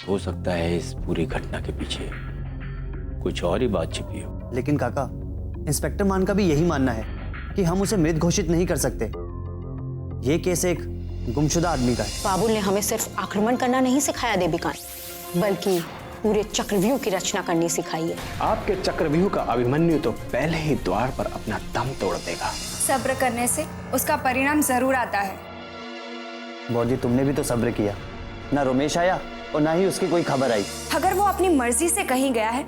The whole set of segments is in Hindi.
हो सकता है इस पूरी घटना के पीछे कुछ और ही बात छिपी हो। लेकिन काका, इंस्पेक्टर मान का भी यही मानना है कि हम उसे मृत घोषित नहीं कर सकते। ये केस एक गुमशुदा आदमी का है। बाबुल ने हमें सिर्फ आक्रमण करना नहीं सिखाया देविका, बल्कि पूरे चक्रव्यूह की रचना करनी सिखाई है। आपके चक्रव्यूह का अभिमन्यु तो पहले ही द्वार पर अपना दम तोड़ देगा। सब्र करने से उसका परिणाम जरूर आता है। बौजी, तुमने भी तो सब्र किया ना। रमेश आया और ना ही उसकी कोई खबर आई। अगर वो अपनी मर्जी से कहीं गया है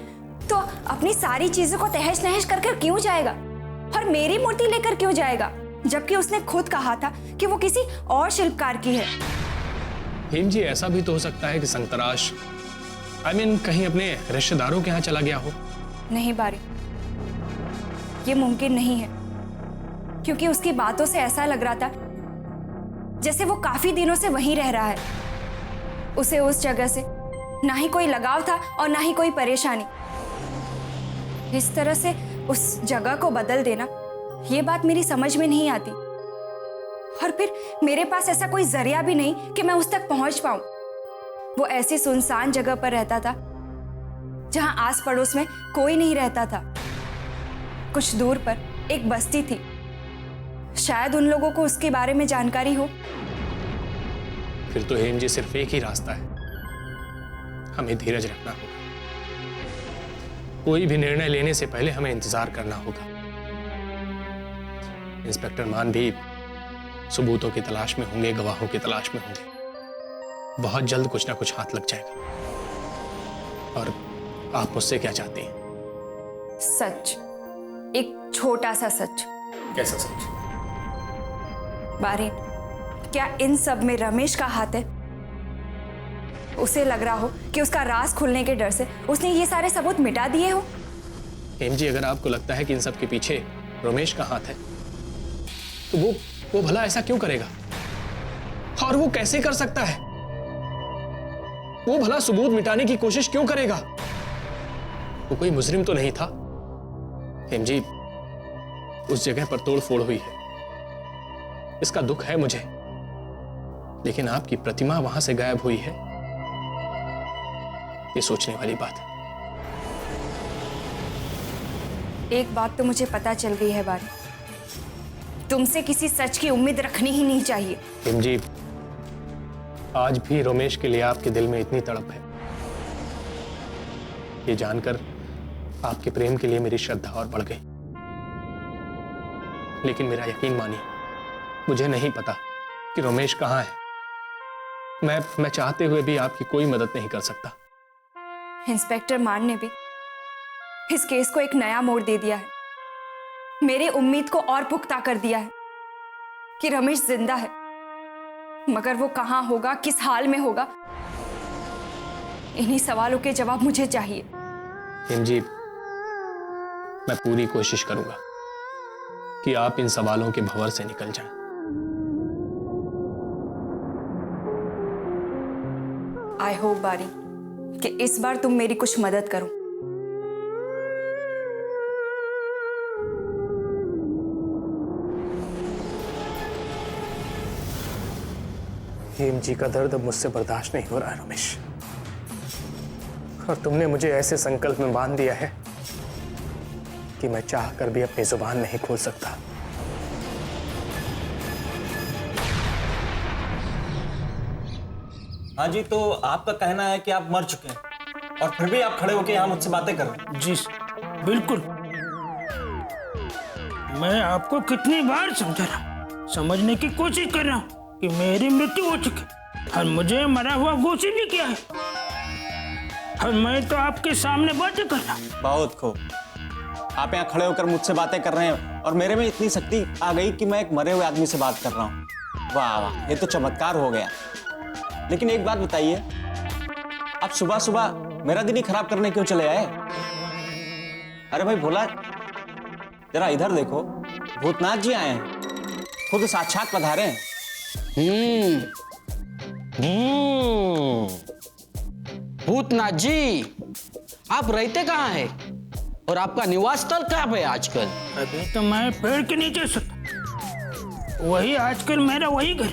तो अपनी सारी चीजों को तहस नहस कर क्यों जाएगा, और मेरी मूर्ति लेकर क्यों जाएगा, जबकि उसने खुद कहा था कि वो किसी और शिल्पकार की है। हेम जी, ऐसा भी तो हो सकता है कि संतराश कहीं अपने रिश्तेदारों के यहाँ चला गया हो। नहीं बारी, ये मुमकिन नहीं है, क्योंकि उसकी बातों से ऐसा लग रहा था जैसे वो काफी दिनों से वहीं रह रहा है। उसे उस जगह से ना ही कोई लगाव था और ना ही कोई परेशानी। इस तरह से उस जगह को बदल देना, ये बात मेरी समझ में नहीं आती। और फिर मेरे पास ऐसा कोई जरिया भी नहीं कि मैं उस तक पहुंच पाऊं। वो ऐसी सुनसान जगह पर रहता था जहां आस पड़ोस में कोई नहीं रहता था। कुछ दूर पर एक बस्ती थी, शायद उन लोगों को उसके बारे में जानकारी हो। फिर तो हेम जी सिर्फ एक ही रास्ता है, हमें धीरज रखना होगा। कोई भी निर्णय लेने से पहले हमें इंतजार करना होगा। इंस्पेक्टर मान भी सबूतों की तलाश में होंगे, गवाहों की तलाश में होंगे। बहुत जल्द कुछ ना कुछ हाथ लग जाएगा। और आप मुझसे क्या चाहती हैं? सच, एक छोटा सा सच। कैसा सच? बारीन, क्या इन सब में रमेश का हाथ है? उसे लग रहा हो कि उसका राज खुलने के डर से उसने ये सारे सबूत मिटा दिए हो। हेम जी, अगर आपको लगता है कि इन सब के पीछे रमेश का हाथ है, तो वो भला ऐसा क्यों करेगा? और वो कैसे कर सकता है? वो भला सबूत मिटाने की कोशिश क्यों करेगा? वो कोई मुजरिम तो नहीं था। हेम जी, उस जगह पर तोड़फोड़ हुई है, इसका दुख है मुझे, लेकिन आपकी प्रतिमा वहां से गायब हुई है, ये सोचने वाली बात है। एक बात तो मुझे पता चल गई है बारी, तुमसे किसी सच की उम्मीद रखनी ही नहीं चाहिए। हेम जी, आज भी रमेश के लिए आपके दिल में इतनी तड़प है, ये जानकर आपके प्रेम के लिए मेरी श्रद्धा और बढ़ गई। लेकिन मेरा यकीन मानिए, मुझे नहीं पता कि रमेश कहाँ है। मैं चाहते हुए भी आपकी कोई मदद नहीं कर सकता। इंस्पेक्टर मान ने भी इस केस को एक नया मोड़ दे दिया है, मेरी उम्मीद को और पुख्ता कर दिया है कि रमेश जिंदा है, मगर वो कहां होगा, किस हाल में होगा, इन्हीं सवालों के जवाब मुझे चाहिए। हेम जी, मैं पूरी कोशिश करूंगा कि आप इन सवालों के भंवर से निकल जाएं। आई होप बारी कि इस बार तुम मेरी कुछ मदद करो। हेम जी का दर्द अब मुझसे बर्दाश्त नहीं हो रहा है रमेश, और तुमने मुझे ऐसे संकल्प में बांध दिया है कि मैं चाहकर भी अपनी जुबान नहीं खोल सकता। हाँ जी, तो आपका कहना है कि आप मर चुके हैं और फिर भी आप खड़े होकर यहाँ मुझसे बातें कर रहे हैं? जी बिल्कुल। मैं आपको कितनी बार समझा रहा हूं, समझने की कोशिश कर रहा हूँ कि मेरी मृत्यु हो चुकी और मुझे मरा हुआ घोषित भी किया है, और मैं तो आपके सामने बातें कर रहा हूँ। बहुत खूब, आप यहाँ खड़े होकर मुझसे बातें कर रहे हैं और मेरे में इतनी शक्ति आ गई कि मैं एक मरे हुए आदमी से बात कर रहा हूँ। वाह वाह, ये तो चमत्कार हो गया। लेकिन एक बात बताइए, आप सुबह सुबह मेरा दिन ही खराब करने क्यों चले आए? अरे भाई भोला, जरा इधर देखो, भूतनाथ जी आए हैं, खुद साक्षात पधारे हैं। भूतनाथ जी, आप रहते कहाँ हैं और आपका निवास स्थल कहाँ पे आजकल? अभी तो मैं पेड़ के नीचे सोता, वही आजकल मेरा वही घर।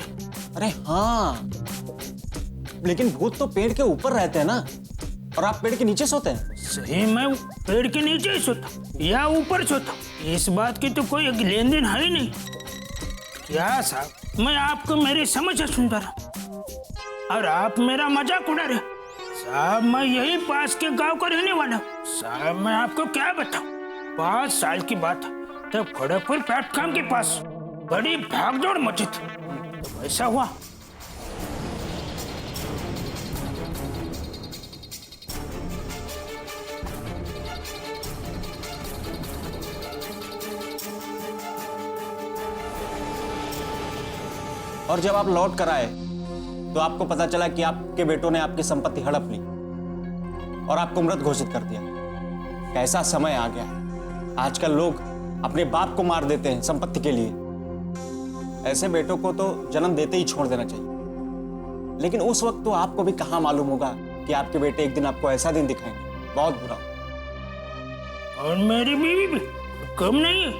अरे हाँ, लेकिन भूत तो पेड़ के ऊपर रहते हैं ना, और आप पेड़ के नीचे सोते हैं। सही, मैं पेड़ के नीचे ही सोता या ऊपर सोता, इस बात की तो कोई लेन देन है ही नहीं। क्या साहब, मैं आपको मेरी समझ से सुनता रहा और आप मेरा मजाक उड़ा रहे। साहब, मैं यही पास के गांव का रहने वाला हूँ। साहब, मैं आपको क्या बताऊं, 5 साल की बात है, तब खड़गपुर प्लेटफॉर्म के पास बड़ी भागदौड़ मची थी। तो ऐसा हुआ, और जब आप लौट कर आए तो आपको पता चला कि आपके बेटों ने आपकी संपत्ति हड़प ली और आपको मृत घोषित कर दिया। कैसा समय आ गया है, आजकल लोग अपने बाप को मार देते हैं संपत्ति के लिए। ऐसे बेटों को तो जन्म देते ही छोड़ देना चाहिए। लेकिन उस वक्त तो आपको भी कहां मालूम होगा कि आपके बेटे एक दिन आपको ऐसा दिन दिखाएंगे, बहुत बुरा। और मेरी बीवी भी कम नहीं है,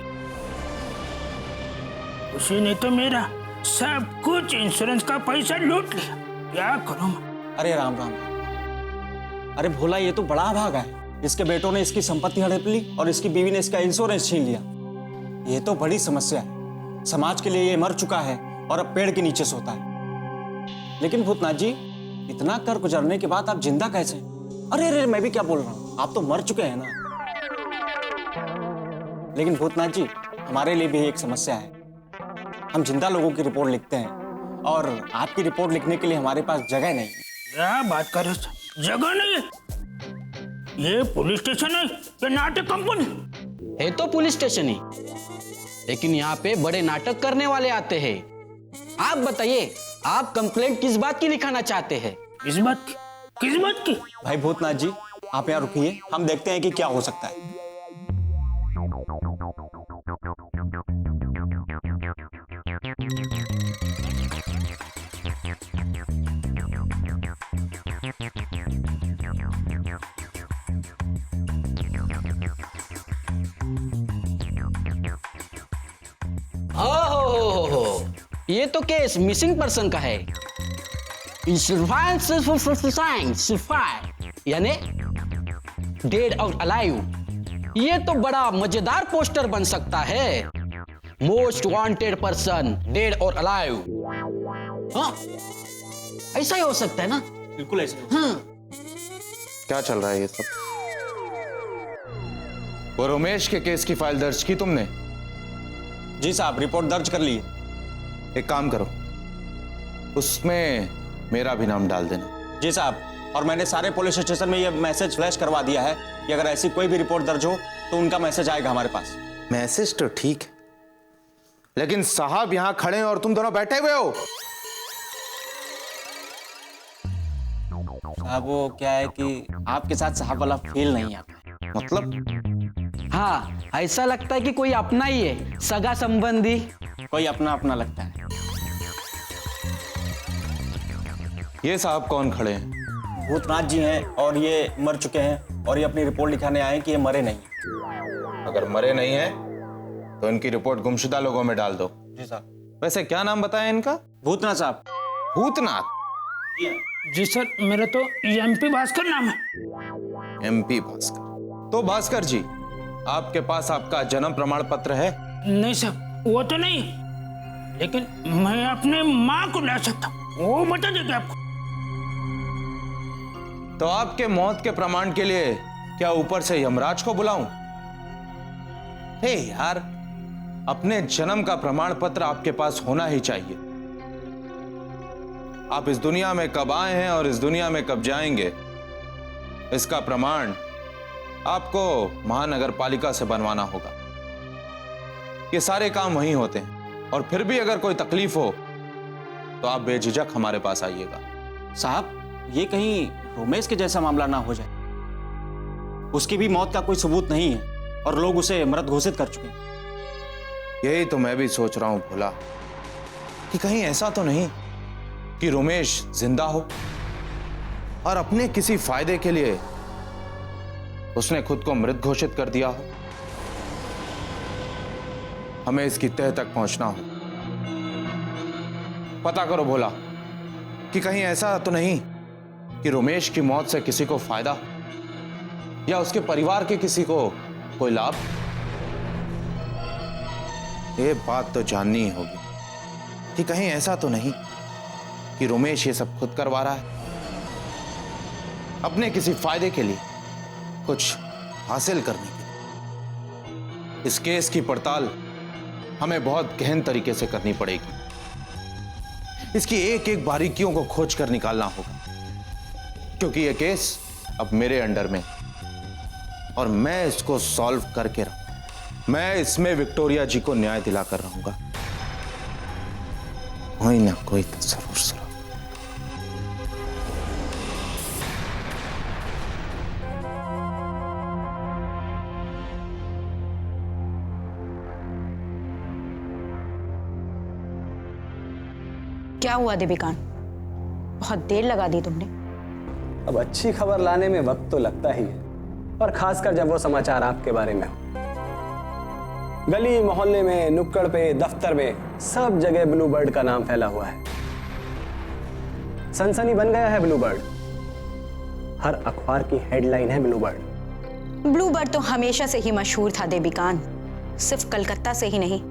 उसी ने तो मेरा सब कुछ इंश्योरेंस का पैसा लूट लिया। क्या करूं मैं? अरे राम राम राम। अरे भोला, ये तो बड़ा भागा है। इसके बेटों ने इसकी संपत्ति हड़प ली और इसकी बीवी ने इसका इंश्योरेंस छीन लिया। ये तो बड़ी समस्या है। समाज के लिए ये मर चुका है और अब पेड़ के नीचे सोता है। लेकिन भूतनाथ जी, इतना कर गुजरने के बाद आप जिंदा कैसे? अरे अरे, मैं भी क्या बोल रहा हूँ, आप तो मर चुके हैं ना। लेकिन भूतनाथ जी, हमारे लिए भी एक समस्या है। हम जिंदा लोगों की रिपोर्ट लिखते हैं और आपकी रिपोर्ट लिखने के लिए हमारे पास जगह नहीं है। क्या बात कर रहे हो? जगह नहीं है? ये पुलिस स्टेशन है या नाटक कंपनी? है तो पुलिस स्टेशन ही, लेकिन यहाँ पे बड़े नाटक करने वाले आते हैं। आप बताइए, आप कंप्लेंट किस बात की लिखाना चाहते हैं? किस बात की? किस बात की? भाई भूतनाथ जी, आप यहाँ रुकिए, हम देखते हैं कि क्या हो सकता है। ओहो, ये तो केस मिसिंग पर्सन का है। यानी डेड और अलाइव। ये तो बड़ा मजेदार पोस्टर बन सकता है। मोस्ट वांटेड पर्सन डेड और अलाइव। हाँ, ऐसा ही हो सकता है ना? बिल्कुल ऐसा। हाँ। क्या चल रहा है ये सब? वो रमेश के केस की फाइल दर्ज की तुमने? जी साहब, रिपोर्ट दर्ज कर ली। एक काम करो, उसमें मेरा भी नाम डाल देना। जी साहब, और मैंने सारे पुलिस स्टेशन में ये मैसेज फ्लैश करवा दिया है कि अगर ऐसी कोई भी रिपोर्ट दर्ज हो तो उनका मैसेज आएगा हमारे पास। मैसेज तो ठीक है, लेकिन साहब यहां खड़े हैं और तुम दोनों बैठे हुए हो। साहब, वो क्या है कि आपके साथ साहब वाला फील नहीं आता। मतलब? हाँ, ऐसा लगता है कि कोई अपना ही है, सगा संबंधी। कोई अपना अपना लगता है। ये साहब कौन खड़े हैं? भूतनाथ जी हैं और ये मर चुके हैं और ये अपनी रिपोर्ट लिखाने आए हैं कि ये मरे नहीं। अगर मरे नहीं है तो इनकी रिपोर्ट गुमशुदा लोगों में डाल दो। जी साहब। वैसे क्या नाम बताया इनका? भूतनाथ साहब। भूतनाथ? जी सर, मेरा तो MP भास्कर नाम है। MP भास्कर? तो भास्कर जी, आपके पास आपका जन्म प्रमाण पत्र है? नहीं सर, वो तो नहीं, लेकिन मैं अपने माँ को ला सकता हूँ, वो बता देगा आपको। तो आपके मौत के प्रमाण के लिए क्या ऊपर से यमराज को बुलाऊं? हे यार, अपने जन्म का प्रमाण पत्र आपके पास होना ही चाहिए। आप इस दुनिया में कब आए हैं और इस दुनिया में कब जाएंगे, इसका प्रमाण आपको महानगर पालिका से बनवाना होगा। ये सारे काम वहीं होते हैं, और फिर भी अगर कोई तकलीफ हो तो आप बेझिझक हमारे पास आइएगा। साहब, ये कहीं रोमेश के जैसा मामला ना हो जाए। उसकी भी मौत का कोई सबूत नहीं है और लोग उसे मृत घोषित कर चुके हैं। यही तो मैं भी सोच रहा हूं भोला, कि कहीं ऐसा तो नहीं कि रोमेश जिंदा हो और अपने किसी फायदे के लिए उसने खुद को मृत घोषित कर दिया हो। हमें इसकी तह तक पहुंचना हो। पता करो भोला, कि कहीं ऐसा तो नहीं कि रोमेश की मौत से किसी को फायदा या उसके परिवार के किसी को कोई लाभ? ये बात तो जाननी ही होगी कि कहीं ऐसा तो नहीं कि रोमेश ये सब खुद करवा रहा है, अपने किसी फायदे के लिए, कुछ हासिल करने के लिए। इस केस की पड़ताल हमें बहुत गहन तरीके से करनी पड़ेगी। इसकी एक एक बारीकियों को खोज कर निकालना होगा, क्योंकि यह केस अब मेरे अंडर में और मैं इसको सॉल्व करके रहूंगा। मैं इसमें विक्टोरिया जी को न्याय दिलाकर रहूंगा। कोई ना कोई तो जरूर सुनो। क्या हुआ देविकान? बहुत देर लगा दी तुमने। अब अच्छी खबर लाने में वक्त तो लगता ही है, और खासकर जब वो समाचार आपके बारे में हो। गली मोहल्ले में, नुक्कड़ पे, दफ्तर में, सब जगह ब्लू बर्ड का नाम फैला हुआ है। सनसनी बन गया है ब्लू बर्ड। हर अखबार की हेडलाइन है ब्लू बर्ड। ब्लू बर्ड तो हमेशा से ही मशहूर था देविकान। सिर्फ कलकत्ता से ही नहीं,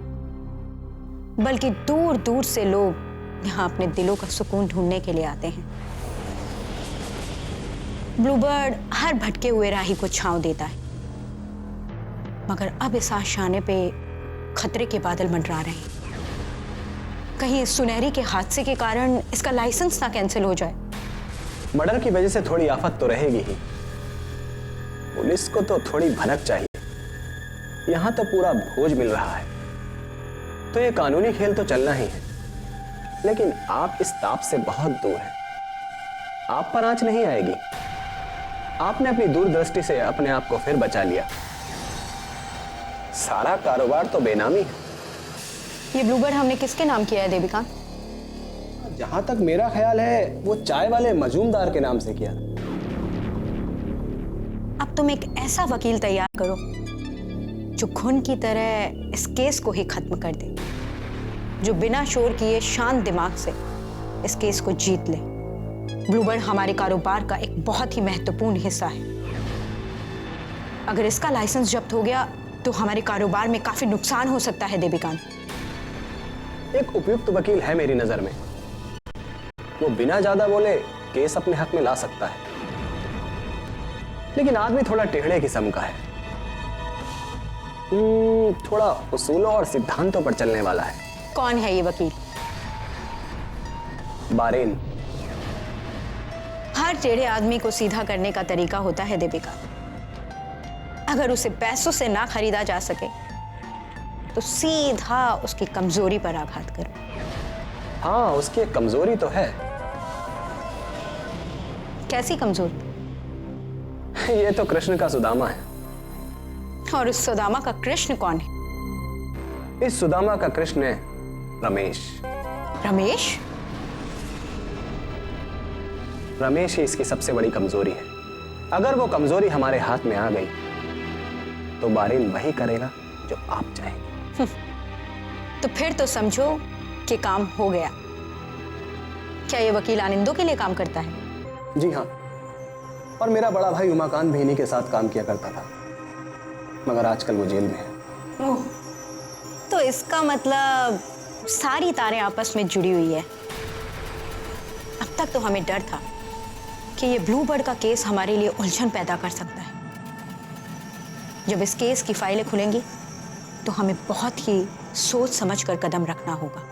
बल्कि दूर दूर से लोग यहाँ अपने दिलों का सुकून ढूंढने के लिए आते हैं। ब्लू बर्ड हर भटके हुए राही को छांव देता है, मगर अब इस आशाने पे खतरे के बादल मंडरा रहे हैं। कहीं इस सुनहरी के हादसे के कारण इसका लाइसेंस ना कैंसिल हो जाए। मर्डर की वजह से थोड़ी आफत तो रहेगी ही। पुलिस को तो थोड़ी भनक चाहिए। यहां तो पूरा भोज मिल रहा है, तो ये कानूनी खेल तो चलना ही है। लेकिन आप इस ताप से बहुत दूर हैं। आप पर आंच नहीं आएगी। आपने अपनी दूरदृष्टि से अपने आप को फिर बचा लिया। सारा कारोबार तो बेनामी है। ये ब्लू बर्ड हमने किसके नाम किया है देविका? जहां तक मेरा ख्याल है वो चाय वाले मजूमदार के नाम से किया। अब तुम एक ऐसा वकील तैयार करो जो खून की तरह इस केस को ही खत्म कर दे, जो बिना शोर किए शांत दिमाग से इस केस को जीत ले। ब्लू बर्ड हमारे कारोबार का एक बहुत ही महत्वपूर्ण हिस्सा है। अगर इसका लाइसेंस जब्त हो गया तो हमारे कारोबार में काफी नुकसान हो सकता है देविकान। एक उपयुक्त वकील है मेरी नजर में। वो बिना ज्यादा बोले केस अपने हक में ला सकता है, लेकिन आदमी थोड़ा टेढ़े किस्म का है। थोड़ा उसूलों और सिद्धांतों पर चलने वाला है। कौन है ये वकील? बारेन। हर टेढ़े आदमी को सीधा करने का तरीका होता है देविका। अगर उसे पैसों से ना खरीदा जा सके तो सीधा उसकी कमजोरी पर आघात करो। हाँ, उसकी एक कमजोरी तो है। कैसी कमजोरी? ये तो कृष्ण का सुदामा है। और इस सुदामा का कृष्ण कौन है? इस सुदामा का कृष्ण है रमेश। रमेश? रमेश ही इसकी सबसे बड़ी कमजोरी है। अगर वो कमजोरी हमारे हाथ में आ गई तो बारेन वही करेगा जो आप चाहेंगे। तो फिर तो समझो कि काम हो गया। क्या ये वकील आनंदों के लिए काम करता है? जी हाँ, और मेरा बड़ा भाई उमाकांत भी इन्हीं के साथ काम किया करता था, मगर आजकल वो जेल में है। ओह, तो इसका मतलब सारी तारें आपस में जुड़ी हुई है। अब तक तो हमें डर था कि ये ब्लू बर्ड का केस हमारे लिए उलझन पैदा कर सकता है। जब इस केस की फाइलें खुलेंगी तो हमें बहुत ही सोच समझ कर कदम रखना होगा।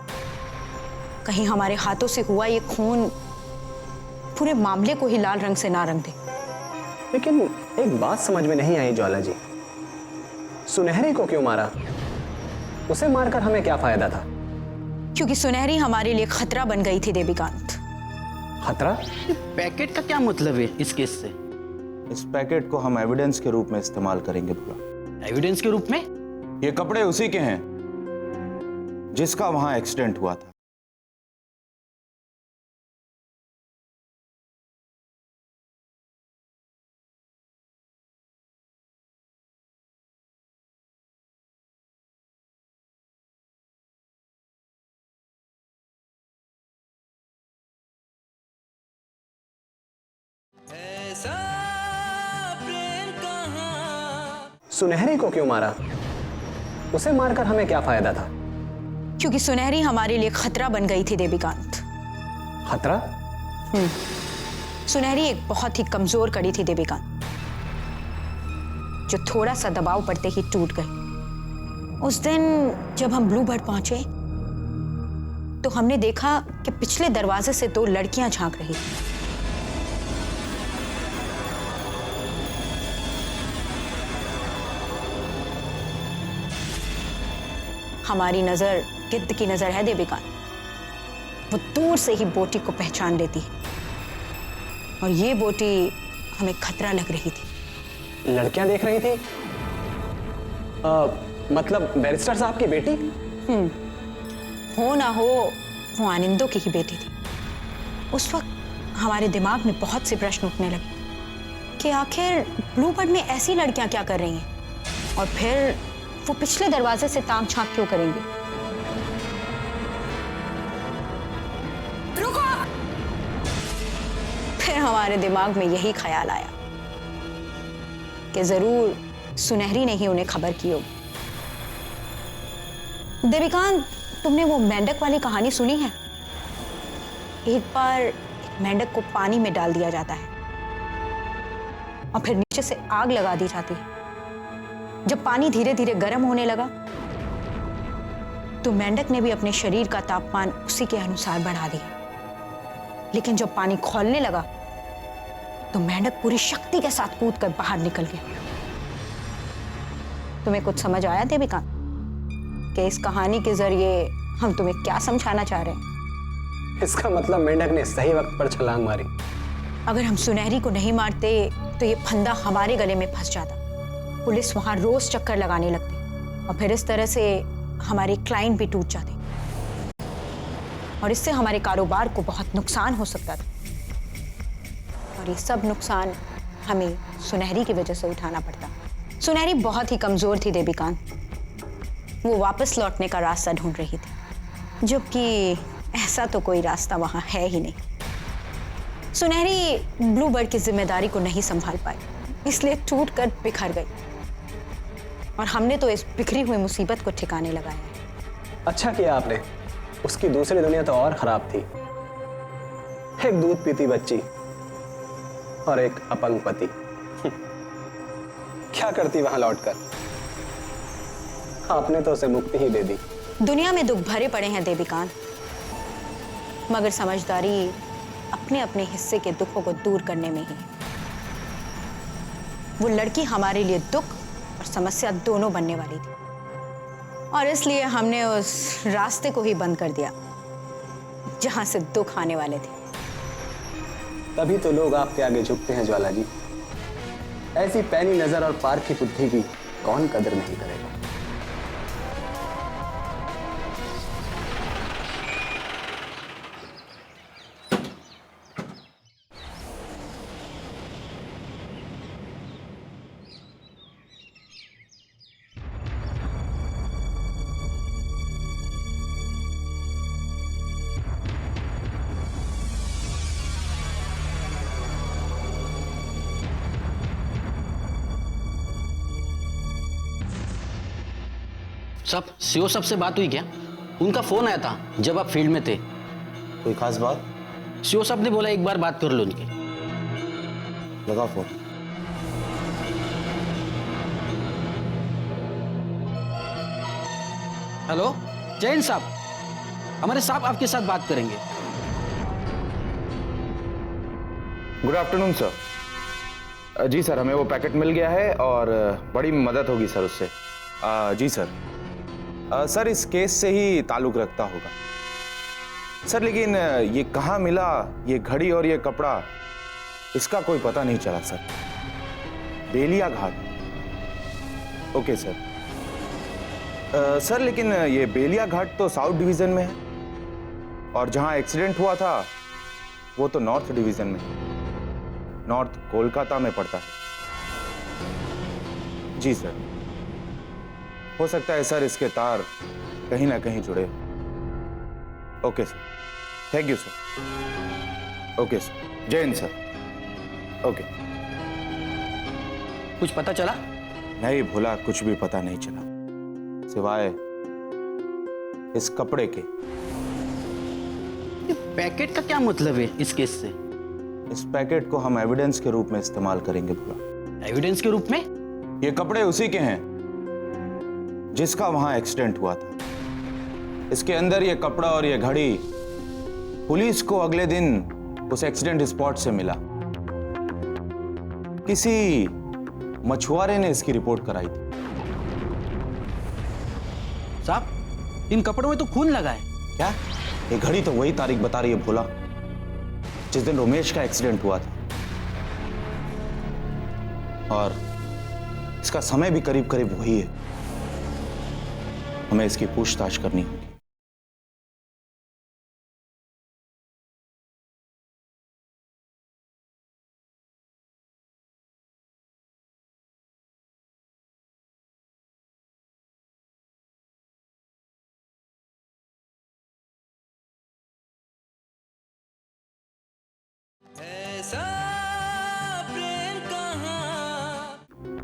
कहीं हमारे हाथों से हुआ ये खून पूरे मामले को ही लाल रंग से ना रंग दे। लेकिन एक बात समझ में नहीं आई ज्वाला जी, सुनहरी को क्यों मारा? उसे मारकर हमें क्या फायदा था? क्योंकि सुनहरी हमारे लिए खतरा बन गई थी देविकांत। खतरा? पैकेट का क्या मतलब है इस केस से? इस पैकेट को हम एविडेंस के रूप में इस्तेमाल करेंगे बुआ। एविडेंस के रूप में? ये कपड़े उसी के हैं जिसका वहां एक्सीडेंट हुआ था। सुनहरी को क्यों मारा? उसे मारकर हमें क्या फायदा था? क्योंकि सुनहरी हमारे लिए खतरा बन गई थी देवीकांत। खतरा? सुनहरी एक बहुत ही कमजोर कड़ी थी देवीकांत, जो थोड़ा सा दबाव पड़ते ही टूट गई। उस दिन जब हम ब्लू बर्ड पहुंचे तो हमने देखा कि पिछले दरवाजे से 2 लड़कियां झांक रही थी। हमारी नजर गिद्ध की नजर है देवीकांत, वो दूर से ही बोटी को पहचान लेती है और ये बोटी हमें खतरा लग रही थी। लड़कियां देख रही थी? मतलब बैरिस्टर साहब की बेटी? हो ना हो, वो आनंदों की ही बेटी थी। उस वक्त हमारे दिमाग में बहुत से प्रश्न उठने लगे कि आखिर ब्लू बर्ड में ऐसी लड़कियां क्या कर रही हैं और फिर वो पिछले दरवाजे से ताक झांक क्यों करेंगी। रुको! फिर हमारे दिमाग में यही ख्याल आया कि जरूर सुनहरी ने ही उन्हें खबर की होगी। देवीकांत, तुमने वो मेंढक वाली कहानी सुनी है? एक बार एक मेंढक को पानी में डाल दिया जाता है और फिर नीचे से आग लगा दी जाती है। जब पानी धीरे धीरे गर्म होने लगा तो मेंढक ने भी अपने शरीर का तापमान उसी के अनुसार बढ़ा दिया। लेकिन जब पानी खौलने लगा तो मेंढक पूरी शक्ति के साथ कूदकर बाहर निकल गया। तुम्हें कुछ समझ आया देविका कि इस कहानी के जरिए हम तुम्हें क्या समझाना चाह रहे हैं? इसका मतलब मेंढक ने सही वक्त पर छलांग मारी। अगर हम सुनहरी को नहीं मारते तो ये फंदा हमारे गले में फंस जाता। पुलिस वहां रोज चक्कर लगाने लगती और फिर इस तरह से हमारे क्लाइंट भी टूट जाते और इससे हमारे कारोबार को बहुत नुकसान हो सकता था। और ये सब नुकसान हमें सुनहरी की वजह से उठाना पड़ता। सुनहरी बहुत ही कमजोर थी देवीकांत। वो वापस लौटने का रास्ता ढूंढ रही थी, जबकि ऐसा तो कोई रास्ता वहां है ही नहीं। सुनहरी ब्लू बर्ड की जिम्मेदारी को नहीं संभाल पाई, इसलिए टूट कर बिखर गई और हमने तो इस बिखरी हुई मुसीबत को ठिकाने लगाया। अच्छा किया आपने। उसकी दूसरी दुनिया तो और खराब थी। एक दूध पीती बच्ची और एक अपंग पति। क्या करती वहां लौटकर? आपने तो उसे मुक्ति ही दे दी। दुनिया में दुख भरे पड़े हैं देवीकांत, मगर समझदारी अपने अपने हिस्से के दुखों को दूर करने में ही है। वो लड़की हमारे लिए दुख और समस्या दोनों बनने वाली थी और इसलिए हमने उस रास्ते को ही बंद कर दिया जहां से दुख आने वाले थे। तभी तो लोग आपके आगे झुकते हैं ज्वाला जी। ऐसी पैनी नजर और पार की बुद्धि की कौन कदर नहीं करेगा। सब सीओ साहब से बात हुई क्या? उनका फोन आया था जब आप फील्ड में थे। कोई खास बात? सीओ साहब ने बोला एक बार बात कर लो उनकी। लगा फोन। हेलो जैन साहब, हमारे साहब आपके साथ बात करेंगे। Good afternoon sir. जी सर, हमें वो पैकेट मिल गया है और बड़ी मदद होगी सर उससे। जी सर। सर इस केस से ही ताल्लुक रखता होगा सर, लेकिन ये कहाँ मिला, ये घड़ी और ये कपड़ा, इसका कोई पता नहीं चला सर। बेलिया घाट। Okay sir. सर लेकिन ये बेलिया घाट तो साउथ डिवीजन में है और जहां एक्सीडेंट हुआ था वो तो नॉर्थ डिवीजन में, नॉर्थ कोलकाता में पड़ता है। जी सर, हो सकता है सर इसके तार कहीं ना कहीं जुड़े। Okay sir, thank you sir. Okay sir, जय हिंद सर। ओके। कुछ पता चला? नहीं भोला, कुछ भी पता नहीं चला सिवाय इस कपड़े के। ये पैकेट का क्या मतलब है इस केस से? इस पैकेट को हम एविडेंस के रूप में इस्तेमाल करेंगे भोला। एविडेंस के रूप में? ये कपड़े उसी के हैं जिसका वहां एक्सीडेंट हुआ था। इसके अंदर ये कपड़ा और ये घड़ी पुलिस को अगले दिन उस एक्सीडेंट स्पॉट से मिला। किसी मछुआरे ने इसकी रिपोर्ट कराई थी। साहब, इन कपड़ों में तो खून लगा है। क्या? ये घड़ी तो वही तारीख बता रही है भोला जिस दिन रोमेश का एक्सीडेंट हुआ था, और इसका समय भी करीब करीब वही है। हमें इसकी पूछताछ करनी होगी।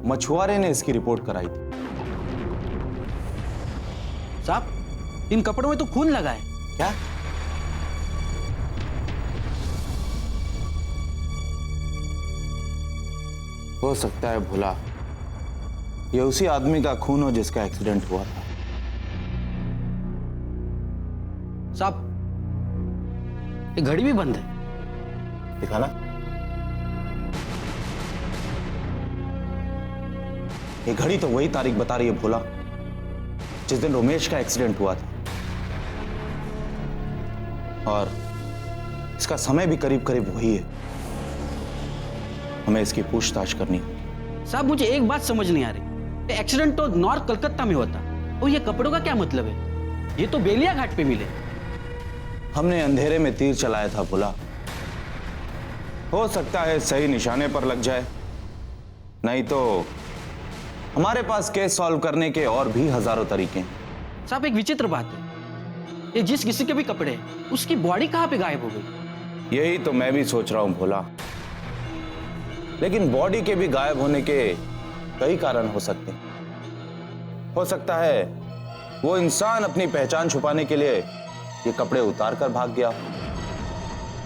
मछुआरे ने इसकी रिपोर्ट कराई थी। साहब, इन कपड़ों में तो खून लगा है। क्या? हो सकता है भोला ये उसी आदमी का खून हो जिसका एक्सीडेंट हुआ था। साहब, ये घड़ी भी बंद है। दिखाना। ये घड़ी तो वही तारीख बता रही है भोला जिस दिन रोमेश का एक्सीडेंट हुआ था, और इसका समय भी करीब करीब वही है। हमें इसकी पूछताछ करनी होगी। साहब, मुझे एक बात समझ नहीं आ रही। एक्सीडेंट तो नॉर्थ कलकत्ता में होता, और ये कपड़ों का क्या मतलब है? ये तो बेलिया घाट पे मिले। हमने अंधेरे में तीर चलाया था भोला। हो सकता है सही निशाने पर लग जाए, नहीं तो हमारे पास केस सॉल्व करने के और भी हजारों तरीके हैं। साहब, एक विचित्र बात है, ये जिस किसी के भी कपड़े हैं, उसकी बॉडी कहां पे गायब हो गई? यही तो मैं भी सोच रहा हूं भोला। लेकिन बॉडी के भी गायब होने के कई कारण हो सकते हैं। हो सकता है वो इंसान अपनी पहचान छुपाने के लिए ये कपड़े उतार कर भाग गया,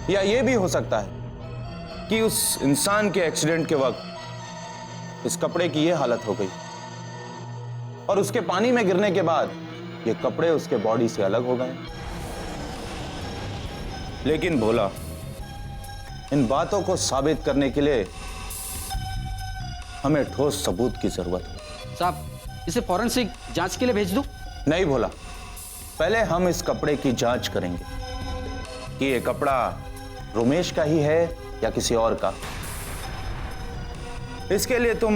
या ये भी हो सकता है कि उस इंसान के एक्सीडेंट के वक्त इस कपड़े की ये हालत हो गई, और उसके पानी में गिरने के बाद ये कपड़े उसके बॉडी से अलग हो गए। लेकिन भोला, इन बातों को साबित करने के लिए हमें ठोस सबूत की जरूरत है। साहब, इसे फॉरेंसिक जांच के लिए भेज दूं? नहीं भोला, पहले हम इस कपड़े की जांच करेंगे कि ये कपड़ा रोमेश का ही है या किसी और का। इसके लिए तुम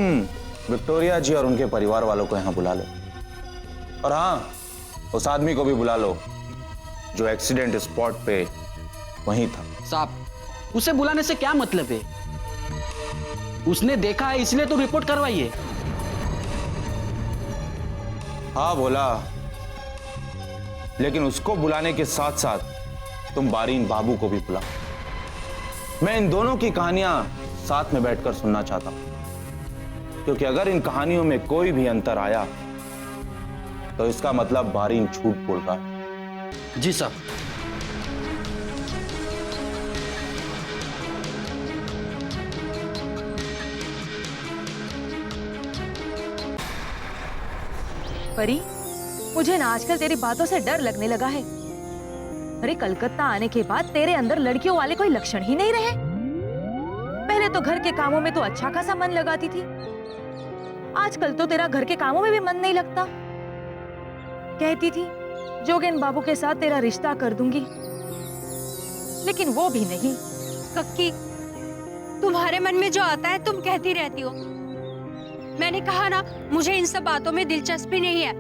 विक्टोरिया जी और उनके परिवार वालों को यहां बुला लो, और हां, उस आदमी को भी बुला लो जो एक्सीडेंट स्पॉट पे वहीं था। साहब, उसे बुलाने से क्या मतलब है? उसने देखा है इसलिए तो रिपोर्ट करवाइए। हाँ भोला, लेकिन उसको बुलाने के साथ साथ तुम बारीन बाबू को भी बुला। मैं इन दोनों की कहानियां साथ में बैठकर सुनना चाहता हूं, क्योंकि अगर इन कहानियों में कोई भी अंतर आया तो इसका मतलब बारीन झूठ बोल रहा है। जी साहब। परी, मुझे ना आजकल तेरी बातों से डर लगने लगा है। अरे, कलकत्ता आने के बाद तेरे अंदर लड़कियों वाले कोई लक्षण ही नहीं रहे। पहले तो घर के कामों में तो अच्छा खासा मन लगाती थी, आजकल तो तेरा घर के कामों में भी मन नहीं लगता। कहती थी जोगेन बाबू के साथ तेरा रिश्ता कर दूंगी, लेकिन वो भी नहीं। कक्की, तुम्हारे मन में जो आता है तुम कहती रहती हो। मैंने कहा ना, मुझे इन सब बातों में दिलचस्पी नहीं है,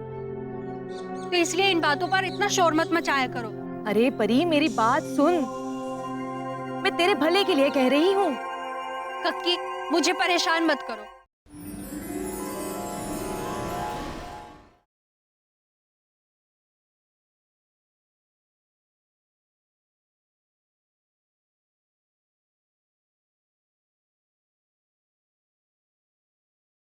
तो इसलिए इन बातों पर इतना शोर मत मचाया करो। अरे परी, मेरी बात सुन, मैं तेरे भले के लिए कह रही हूँ। कक्की, मुझे परेशान मत करो।